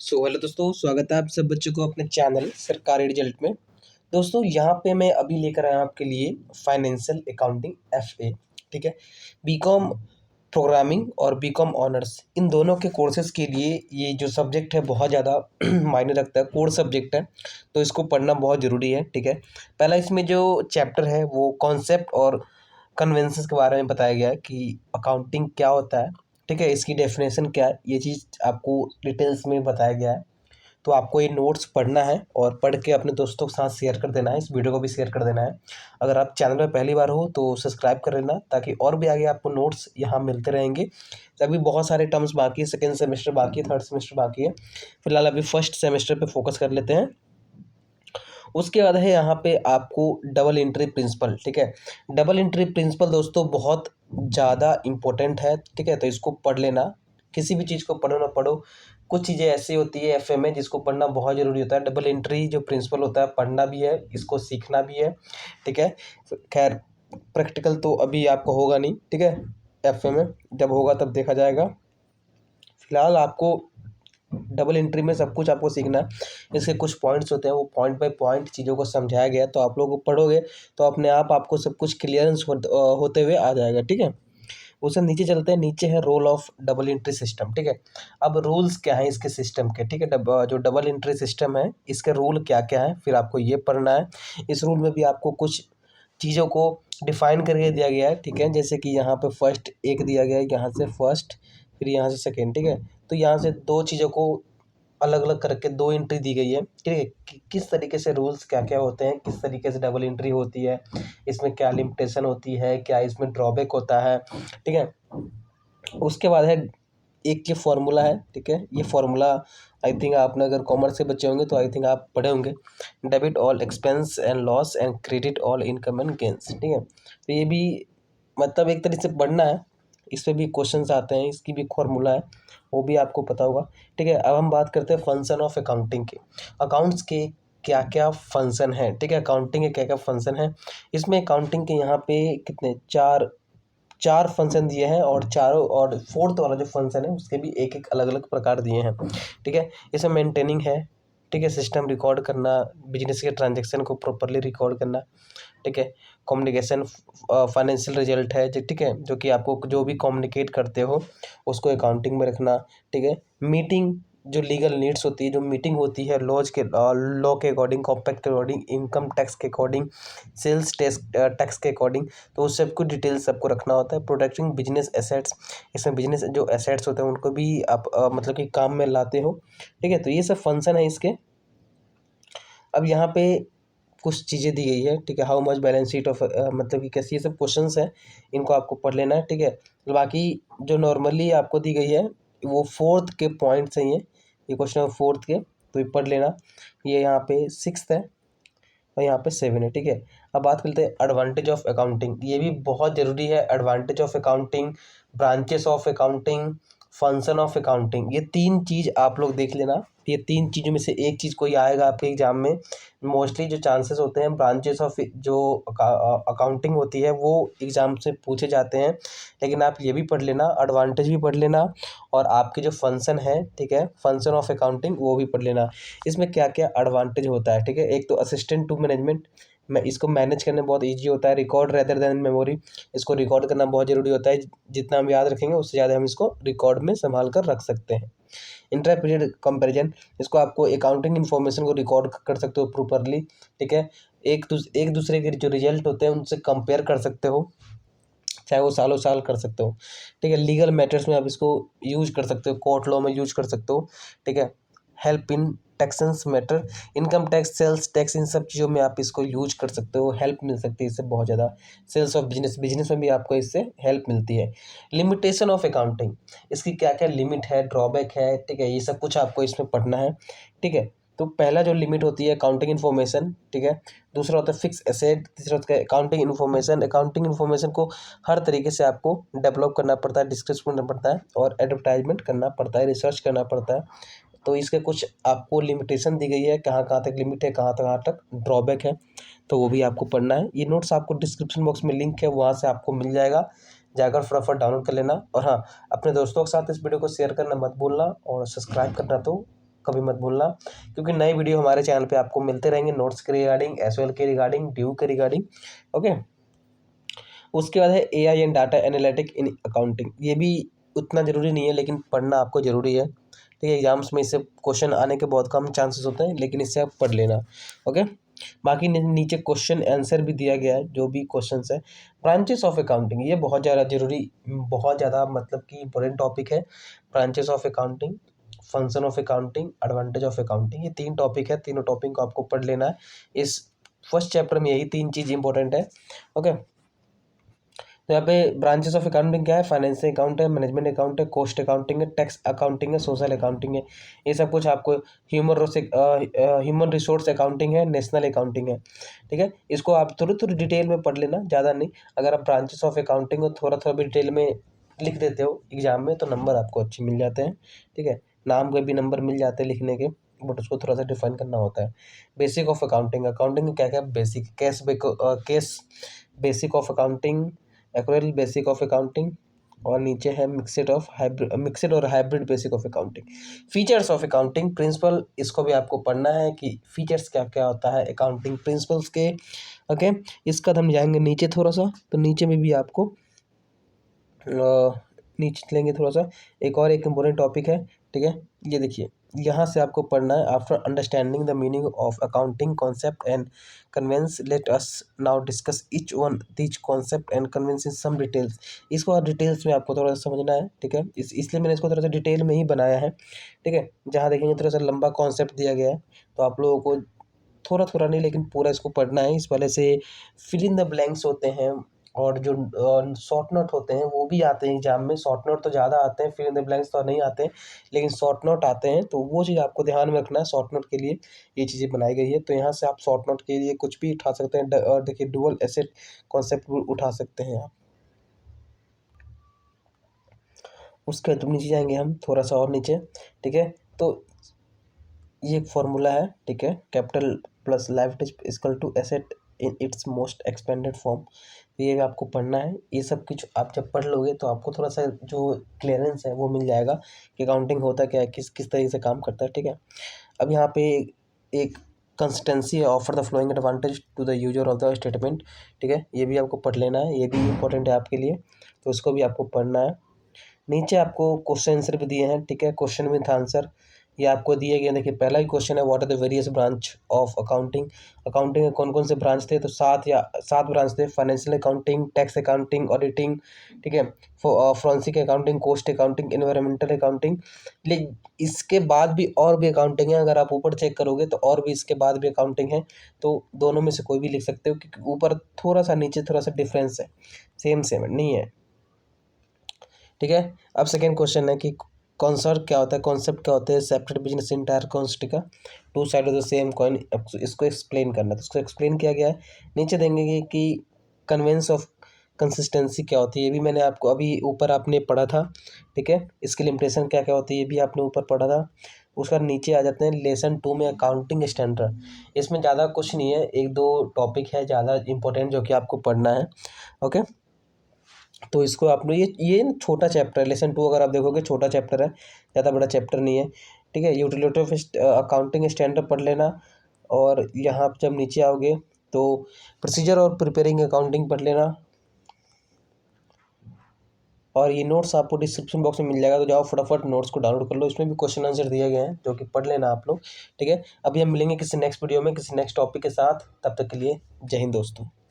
Hello दोस्तों, स्वागत है आप सब बच्चों को अपने चैनल सरकारी रिजल्ट में। दोस्तों यहाँ पे मैं अभी लेकर आया हूँ आपके लिए फाइनेंशियल अकाउंटिंग एफए। ठीक है। बीकॉम प्रोग्रामिंग और बीकॉम ऑनर्स इन दोनों के कोर्सेज़ के लिए ये जो सब्जेक्ट है बहुत ज़्यादा मायने रखता है, कोर सब्जेक्ट है, तो इसको पढ़ना बहुत ज़रूरी है। ठीक है। पहला इसमें जो चैप्टर है वो कॉन्सेप्ट और कन्वेंशंस के बारे में बताया गया है कि अकाउंटिंग क्या होता है। ठीक है, इसकी डेफिनेशन क्या है, ये चीज़ आपको डिटेल्स में बताया गया है। तो आपको ये नोट्स पढ़ना है और पढ़ के अपने दोस्तों के साथ शेयर कर देना है, इस वीडियो को भी शेयर कर देना है। अगर आप चैनल पर पहली बार हो तो सब्सक्राइब कर लेना, ताकि और भी आगे आपको नोट्स यहाँ मिलते रहेंगे। अभी बहुत सारे टर्म्स बाकी है, सेकेंड सेमेस्टर बाकी है, थर्ड सेमेस्टर बाकी है। फिलहाल अभी फर्स्ट सेमेस्टर पे फोकस कर लेते हैं। उसके बाद है यहाँ पे आपको डबल एंट्री प्रिंसिपल। ठीक है। डबल एंट्री प्रिंसिपल दोस्तों बहुत ज़्यादा इम्पोर्टेंट है। ठीक है, तो इसको पढ़ लेना। किसी भी चीज़ को पढ़ो ना पढ़ो, कुछ चीज़ें ऐसी होती है एफए में जिसको पढ़ना बहुत ज़रूरी होता है। डबल एंट्री जो प्रिंसिपल होता है, पढ़ना भी है, इसको सीखना भी है। ठीक है। खैर, प्रैक्टिकल तो अभी आपको होगा नहीं। ठीक है, एफए में जब होगा तब देखा जाएगा। फिलहाल आपको डबल एंट्री में सब कुछ आपको सीखना है। इसके कुछ पॉइंट्स होते हैं, वो पॉइंट बाय पॉइंट चीज़ों को समझाया गया है, तो आप लोग पढ़ोगे तो अपने आप आपको सब कुछ क्लियरेंस होते हुए आ जाएगा। ठीक है। उससे नीचे चलते हैं। नीचे है role of double entry system. ठीक है। अब रूल्स क्या है इसके सिस्टम के। ठीक है। जो डबल एंट्री सिस्टम है इसके रूल क्या क्या है, फिर आपको ये पढ़ना है। इस रूल में भी आपको कुछ चीज़ों को डिफाइन करके दिया गया है। ठीक है, जैसे कि यहाँ पे फर्स्ट एक दिया गया है, यहाँ से फर्स्ट, फिर यहाँ से सेकेंड। ठीक है, तो यहाँ से दो चीज़ों को अलग अलग करके दो एंट्री दी गई है। ठीक है, किस तरीके से रूल्स क्या क्या होते हैं, किस तरीके से डबल एंट्री होती है, इसमें क्या लिमिटेशन होती है, क्या इसमें ड्रॉबैक होता है। ठीक है। उसके बाद है एक ये फार्मूला है। ठीक है, ये फार्मूला आई थिंक आपने अगर कॉमर्स से बच्चे होंगे तो आई थिंक आप पढ़े होंगे। Debit all expense and loss and credit all income and gains. ठीक है, तो ये भी मतलब एक तरीके से पढ़ना है। इस पे भी क्वेश्चंस आते हैं, इसकी भी फार्मूला है, वो भी आपको पता होगा। ठीक है, अब हम बात करते हैं फंक्शन ऑफ अकाउंटिंग के। अकाउंट्स के क्या क्या फंक्शन है। ठीक है, अकाउंटिंग के क्या क्या फंक्शन है। इसमें अकाउंटिंग के यहाँ पे कितने चार चार फंक्शन दिए हैं, और चारों और फोर्थ वाला जो फंक्शन है उसके भी एक एक अलग अलग प्रकार दिए हैं। ठीक है, इसमें मेंटेनिंग है। ठीक है, सिस्टम रिकॉर्ड करना, बिजनेस के ट्रांजेक्शन को प्रॉपरली रिकॉर्ड करना। ठीक है, कम्युनिकेशन, फाइनेंशियल रिजल्ट है जो, ठीक है, जो कि आपको जो भी कम्युनिकेट करते हो उसको अकाउंटिंग में रखना। ठीक है, मीटिंग जो लीगल नीड्स होती है, जो मीटिंग होती है लॉ के अकॉर्डिंग, कॉम्पैक्ट के अकॉर्डिंग, इनकम टैक्स के अकॉर्डिंग, सेल्स टैक्स के अकॉर्डिंग, तो उस सब कुछ डिटेल्स सबको रखना होता है। प्रोटेक्टिंग बिजनेस एसेट्स, इसमें बिजनेस जो एसेट्स होते हैं उनको भी आप मतलब कि काम में लाते हो। ठीक है, तो ये सब फंक्शन है इसके। अब यहाँ पे कुछ चीज़ें दी गई है। ठीक है, how much balance sheet of मतलब कि कैसी, ये सब क्वेश्चंस हैं, इनको आपको पढ़ लेना है। ठीक है, बाकी जो नॉर्मली आपको दी गई है वो फोर्थ के पॉइंट्स हैं। ये क्वेश्चन है फोर्थ के, तो ये पढ़ लेना। ये यहाँ पे सिक्स्थ है और यहाँ पे सेवन है। ठीक है, अब बात करते हैं एडवांटेज ऑफ अकाउंटिंग। ये भी बहुत ज़रूरी है। Advantage of accounting, branches of accounting, function of accounting, ये तीन चीज़ आप लोग देख लेना। ये तीन चीज़ों में से एक चीज़ कोई आएगा आपके एग्जाम में। मोस्टली जो चांसेस होते हैं ब्रांचेस ऑफ जो अकाउंटिंग होती है वो एग्ज़ाम से पूछे जाते हैं, लेकिन आप ये भी पढ़ लेना, एडवांटेज भी पढ़ लेना, और आपके जो फंक्शन है, ठीक है, फंक्शन ऑफ अकाउंटिंग, वो भी पढ़ लेना। इसमें क्या क्या एडवांटेज होता है। ठीक है, एक तो असिस्टेंट टू मैनेजमेंट, मैं इसको मैनेज करने बहुत ईजी होता है। रिकॉर्ड रेदर देन मेमोरी, इसको रिकॉर्ड करना बहुत ज़रूरी होता है। जितना हम याद रखेंगे उससे ज़्यादा हम इसको रिकॉर्ड में संभाल कर रख सकते हैं। इंटर पीरियड कंपेरिजन, इसको आपको अकाउंटिंग इन्फॉर्मेशन को रिकॉर्ड कर सकते हो प्रॉपरली। ठीक है, एक दूसरे के जो रिजल्ट होते हैं उनसे कंपेयर कर सकते हो, चाहे वो सालों साल कर सकते हो। ठीक है, लीगल मैटर्स में आप इसको यूज कर सकते हो, कोर्ट लॉ में यूज कर सकते हो। ठीक है, help in taxes matter, income tax, sales tax, इन सब चीज़ों में आप इसको यूज कर सकते हो, हेल्प मिल सकती है इससे बहुत ज़्यादा। सेल्स ऑफ बिजनेस, बिजनेस में भी आपको इससे हेल्प मिलती है। लिमिटेशन ऑफ अकाउंटिंग, इसकी क्या क्या लिमिट है, ड्रॉबैक है। ठीक है, ये सब कुछ आपको इसमें पढ़ना है। ठीक है, तो पहला जो लिमिट होती है अकाउंटिंग इन्फॉर्मेशन। ठीक है, दूसरा होता है फिक्स एसेट, तीसरा होता है अकाउंटिंग इन्फॉर्मेशन। अकाउंटिंग इन्फॉर्मेशन को हर तरीके से आपको डेवलप करना पड़ता है, डिस्कस करना पड़ता है, और एडवर्टाइजमेंट करना पड़ता है, रिसर्च करना पड़ता है। तो इसके कुछ आपको लिमिटेशन दी गई है, कहाँ कहाँ तक लिमिट है, कहाँ तक ड्रॉबैक है, तो वो भी आपको पढ़ना है। ये नोट्स आपको डिस्क्रिप्शन बॉक्स में लिंक है, वहाँ से आपको मिल जाएगा, जाकर फटाफट डाउनलोड कर लेना। और हाँ, अपने दोस्तों के साथ इस वीडियो को शेयर करना मत भूलना, और सब्सक्राइब करना तो कभी मत भूलना, क्योंकि नए वीडियो हमारे चैनल पे आपको मिलते रहेंगे नोट्स के रिगार्डिंग, एसओएल के रिगार्डिंग, ड्यू के रिगार्डिंग। ओके, उसके बाद है AI and data analytic in accounting. ये भी उतना ज़रूरी नहीं है, लेकिन पढ़ना आपको ज़रूरी है। ठीक है, एग्जाम्स में इससे क्वेश्चन आने के बहुत कम चांसेस होते हैं, लेकिन इससे आप पढ़ लेना। ओके, बाकी नीचे क्वेश्चन आंसर भी दिया गया है, जो भी क्वेश्चंस है। ब्रांचेस ऑफ अकाउंटिंग, ये बहुत ज़्यादा जरूरी, बहुत ज़्यादा मतलब कि इंपॉर्टेंट टॉपिक है। Branches of accounting, function of accounting, advantage of accounting, ये 3 टॉपिक है। तीनों टॉपिक को आपको पढ़ लेना है। इस फर्स्ट चैप्टर में यही 3 चीज़ इंपॉर्टेंट है। ओके, तो यहाँ पे ब्रांचेस ऑफ अकाउंटिंग क्या है? फाइनेंशियल अकाउंट है, मैनेजमेंट अकाउंट है, कॉस्ट अकाउंटिंग है, टैक्स अकाउंटिंग है, सोशल अकाउंटिंग है। ये सब कुछ आपको ह्यूमन रिसोर्स अकाउंटिंग है, नेशनल अकाउंटिंग है। ठीक है, इसको आप थोड़ी थोड़ी डिटेल में पढ़ लेना, ज़्यादा नहीं। अगर आप ब्रांचेस ऑफ अकाउंटिंग को थोड़ा थोड़ा भी डिटेल में लिख देते हो एग्जाम में, तो नंबर आपको अच्छे मिल जाते हैं। ठीक है, नाम के भी नंबर मिल जाते हैं लिखने के, बट उसको थोड़ा सा डिफाइन करना होता है। बेसिक ऑफ अकाउंटिंग, अकाउंटिंग में क्या क्या basic, cash basic of accounting, accrual basic of accounting, और नीचे है मिक्सड और hybrid basic of accounting. Features of accounting principle, इसको भी आपको पढ़ना है कि फीचर्स क्या क्या होता है अकाउंटिंग प्रिंसिपल्स के। ओके, इसका हम जाएंगे नीचे थोड़ा सा, तो नीचे में भी आपको नीचे चलेंगे थोड़ा सा, एक इम्पोर्टेंट टॉपिक है। ठीक है, ये देखिए, यहाँ से आपको पढ़ना है। After understanding the meaning of accounting concept and conventions, let us now discuss each one these concept and conventions in some details. इसको और डिटेल्स में आपको थोड़ा सा समझना है। ठीक है, इसलिए मैंने इसको थोड़ा सा डिटेल में ही बनाया है। ठीक है, जहाँ देखेंगे थोड़ा सा लंबा कॉन्सेप्ट दिया गया है, तो आप लोगों को थोड़ा थोड़ा नहीं लेकिन पूरा इसको पढ़ना है। इस वाले से फिल इन द ब्लैंक्स होते हैं, और जो शॉर्ट नोट होते हैं वो भी आते हैं एग्जाम में। शॉर्ट नोट तो ज़्यादा आते हैं, फिल इन द ब्लैंक्स तो नहीं आते हैं, लेकिन शॉर्ट नोट आते हैं, तो वो चीज़ आपको ध्यान में रखना है। शॉर्ट नोट के लिए ये चीज़ें बनाई गई है, तो यहाँ से आप शॉर्ट नोट के लिए कुछ भी उठा सकते हैं। और देखिए, डुअल एसेट कॉन्सेप्ट भी उठा सकते हैं आप। उसके बाद नीचे जाएंगे हम थोड़ा सा और नीचे। ठीक है, तो ये एक फॉर्मूला है। ठीक है, capital plus liabilities equal to asset in its most expanded form. ये भी आपको पढ़ना है। ये सब कुछ आप जब पढ़ लोगे तो आपको थोड़ा सा जो क्लियरेंस है वो मिल जाएगा कि अकाउंटिंग होता क्या है, किस किस तरीके से काम करता है। ठीक है, अब यहाँ पे एक कंसिस्टेंसी है, offer the following advantage to the user of the statement. ठीक है, ये भी आपको पढ़ लेना है, ये भी इंपॉर्टेंट है आपके लिए, तो इसको भी आपको पढ़ना है। नीचे आपको क्वेश्चन आंसर भी दिए हैं। ठीक है, क्वेश्चन विथ आंसर ये आपको दिए गए। देखिए, पहला ही क्वेश्चन है, what are the various branch of accounting. Accounting में कौन कौन से ब्रांच थे? तो 7 ब्रांच थे। Financial accounting, tax accounting, auditing, ठीक है, forensic accounting, cost accounting, environmental accounting. लेकिन इसके बाद भी और भी अकाउंटिंग है, अगर आप ऊपर चेक करोगे तो और भी इसके बाद भी अकाउंटिंग है, तो दोनों में से कोई भी लिख सकते हो, क्योंकि ऊपर थोड़ा सा नीचे थोड़ा सा डिफरेंस है, सेम नहीं है। ठीक है, अब सेकेंड क्वेश्चन है कि कॉन्सेप्ट क्या होता है, कॉन्सेप्ट क्या होता है, सेपरेट बिजनेस इंटायर कॉन्सेप्ट का, two side of the same coin, इसको एक्सप्लेन करना है, तो इसको एक्सप्लेन किया गया है। नीचे देंगे कि कन्वेंस ऑफ कंसिस्टेंसी क्या होती है, ये भी मैंने आपको अभी ऊपर आपने पढ़ा था। ठीक है, इसकी लिमिटेशन क्या क्या होती है, ये भी आपने ऊपर पढ़ा था। उसका नीचे आ जाते हैं लेसन 2 में अकाउंटिंग स्टैंडर्ड। इसमें ज़्यादा कुछ नहीं है, 1-2 टॉपिक है ज़्यादा इंपॉर्टेंट जो कि आपको पढ़ना है। ओके, तो इसको आपने ये ना छोटा चैप्टर है, लेसन 2 अगर आप देखोगे छोटा चैप्टर है, ज़्यादा बड़ा चैप्टर नहीं है। ठीक है, यूटिलिटी ऑफ अकाउंटिंग स्टैंडर्ड पढ़ लेना। और यहाँ आप जब नीचे आओगे तो प्रोसीजर और प्रिपेयरिंग अकाउंटिंग पढ़ लेना। और ये नोट्स आपको डिस्क्रिप्शन बॉक्स में मिल जाएगा, तो जाओ फटाफट नोट्स को डाउनलोड कर लो, इसमें भी क्वेश्चन आंसर दिए गए हैं जो कि पढ़ लेना आप लोग। ठीक है, अभी हम मिलेंगे किसी नेक्स्ट वीडियो में किसी नेक्स्ट टॉपिक के साथ, तब तक के लिए जय हिंद दोस्तों।